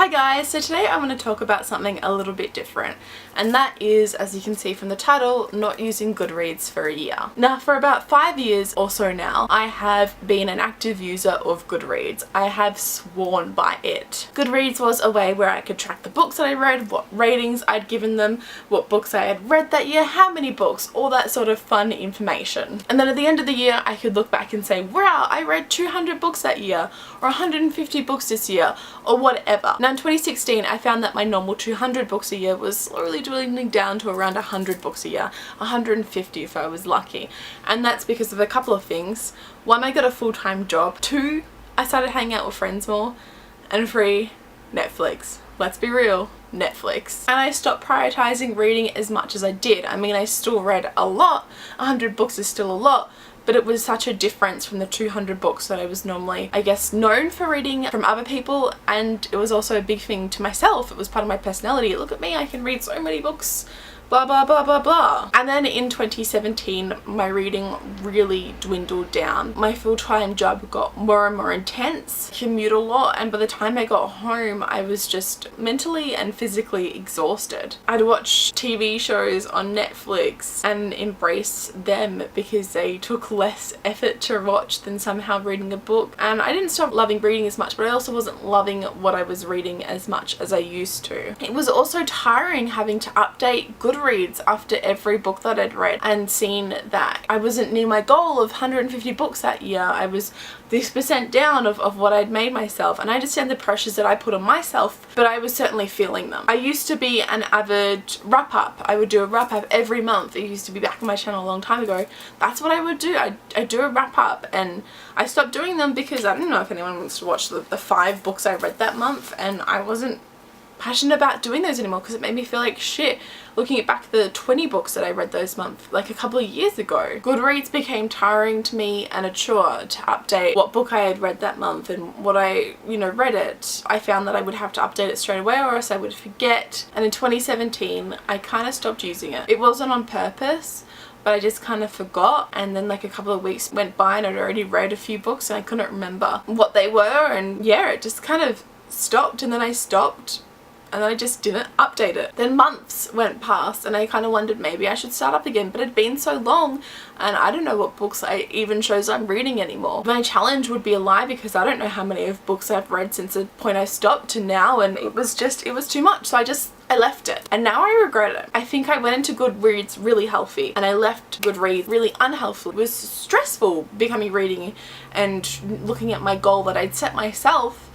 Hi guys, so today I'm going to talk about something a little bit different, and that is, as you can see from the title, not using Goodreads for a year. Now, for about 5 years or so now, I have been an active user of Goodreads. I have sworn by it. Goodreads was a way where I could track the books that I read, what ratings I'd given them, what books I had read that year, how many books, all that sort of fun information. And then at the end of the year, I could look back and say, wow, I read 200 books that year, or 150 books this year, or whatever. Now in 2016 I found that my normal 200 books a year was slowly dwindling down to around 100 books a year, 150 if I was lucky. And that's because of a couple of things. One, I got a full-time job. Two, I started hanging out with friends more. And three, Netflix. Let's be real, Netflix. And I stopped prioritizing reading as much as I did. I mean, I still read a lot. 100 books is still a lot. But it was such a difference from the 200 books that I was normally, I guess, known for reading from other people, and it was also a big thing to myself. It was part of my personality. Look at me, I can read so many books, blah blah blah blah blah. And then in 2017 my reading really dwindled down. My full-time job got more and more intense, commute a lot, and by the time I got home I was just mentally and physically exhausted. I'd watch TV shows on Netflix and embrace them because they took less effort to watch than somehow reading a book. And I didn't stop loving reading as much, but I also wasn't loving what I was reading as much as I used to. It was also tiring having to update Goodreads after every book that I'd read and seen that I wasn't near my goal of 150 books that year. I was this percent down of what I'd made myself, and I understand the pressures that I put on myself, but I was certainly feeling them. I used to be an avid wrap-up. I would do a wrap-up every month. It used to be back on my channel a long time ago. That's what I would do. I'd do a wrap-up, and I stopped doing them because I don't know if anyone wants to watch the 5 books I read that month, and I wasn't passionate about doing those anymore because it made me feel like shit looking back at the 20 books that I read those months, like a couple of years ago. Goodreads became tiring to me and a chore to update what book I had read that month and what I, read it. I found that I would have to update it straight away or else I would forget. And in 2017 I kind of stopped using it. It wasn't on purpose, but I just kind of forgot, and then like a couple of weeks went by and I'd already read a few books and I couldn't remember what they were, and yeah, it just kind of stopped, and then I stopped and I just didn't update it. Then months went past and I kind of wondered maybe I should start up again, but it'd been so long and I don't know what books I even shows I'm reading anymore. My challenge would be a lie because I don't know how many of books I've read since the point I stopped to now, and it was too much, so I left it, and now I regret it. I think I went into Goodreads really healthy and I left Goodreads really unhealthy. It was stressful becoming reading and looking at my goal that I'd set myself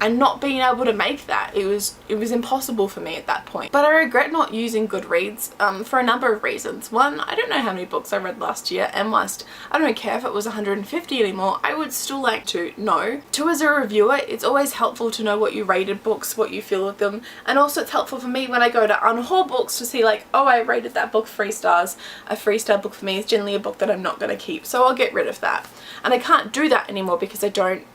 and not being able to make that. It was impossible for me at that point. But I regret not using Goodreads for a number of reasons. One, I don't know how many books I read last year, and I don't care if it was 150 anymore, I would still like to know. Two, as a reviewer, it's always helpful to know what you rated books, what you feel of them, and also it's helpful for me when I go to unhaul books to see like, oh, I rated that book 3 stars. A 3-star book for me is generally a book that I'm not going to keep, so I'll get rid of that. And I can't do that anymore because I don't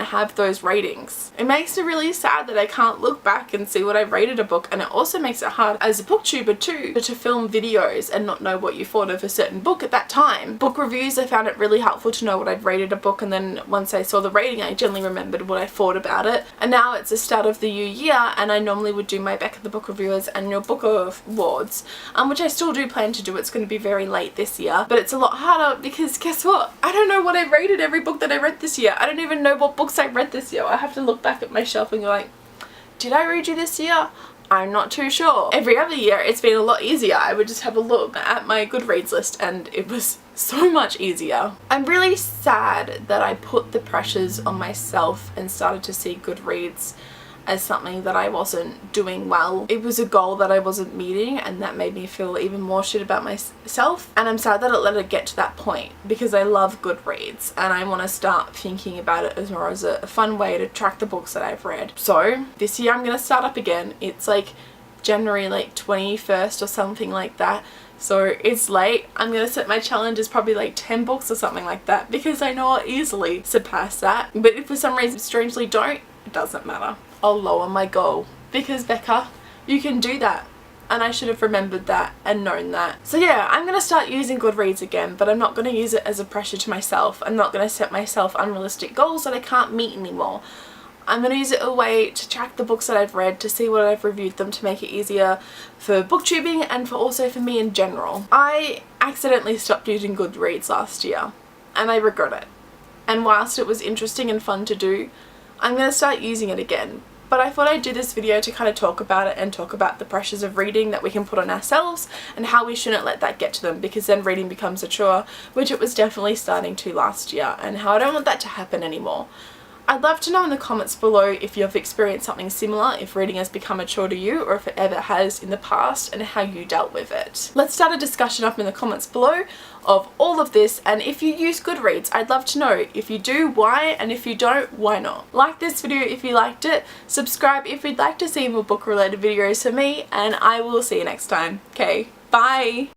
have those ratings. It makes me really sad that I can't look back and see what I rated a book, and it also makes it hard as a booktuber too to film videos and not know what you thought of a certain book at that time. Book reviews, I found it really helpful to know what I'd rated a book, and then once I saw the rating I generally remembered what I thought about it. And now it's the start of the new year and I normally would do my Back of the Book Reviewers annual book awards, which I still do plan to do. It's going to be very late this year, but it's a lot harder because guess what? I don't know what I rated every book that I read this year. I don't even know what books I read this year. I have to look back at my shelf and go like, did I read you this year? I'm not too sure. Every other year it's been a lot easier. I would just have a look at my Goodreads list and it was so much easier. I'm really sad that I put the pressures on myself and started to see Goodreads as something that I wasn't doing well. It was a goal that I wasn't meeting, and that made me feel even more shit about myself, and I'm sad that it let it get to that point because I love Goodreads and I want to start thinking about it as more as a fun way to track the books that I've read. So this year I'm gonna start up again. It's like January like 21st or something like that, so it's late. I'm gonna set my challenge as probably like 10 books or something like that because I know I'll easily surpass that, but if for some reason strangely don't, it doesn't matter. I'll lower my goal because Becca, you can do that, and I should have remembered that and known that. So yeah, I'm gonna start using Goodreads again, but I'm not gonna use it as a pressure to myself. I'm not gonna set myself unrealistic goals that I can't meet anymore. I'm going to use it a way to track the books that I've read, to see what I've reviewed them, to make it easier for booktubing and also for me in general. I accidentally stopped using Goodreads last year and I regret it. And whilst it was interesting and fun to do, I'm going to start using it again. But I thought I'd do this video to kind of talk about it and talk about the pressures of reading that we can put on ourselves and how we shouldn't let that get to them, because then reading becomes a chore, which it was definitely starting to last year, and how I don't want that to happen anymore. I'd love to know in the comments below if you've experienced something similar, if reading has become a chore to you, or if it ever has in the past, and how you dealt with it. Let's start a discussion up in the comments below of all of this, and if you use Goodreads, I'd love to know. If you do, why, and if you don't, why not? Like this video if you liked it, subscribe if you'd like to see more book related videos from me, and I will see you next time. Okay, bye!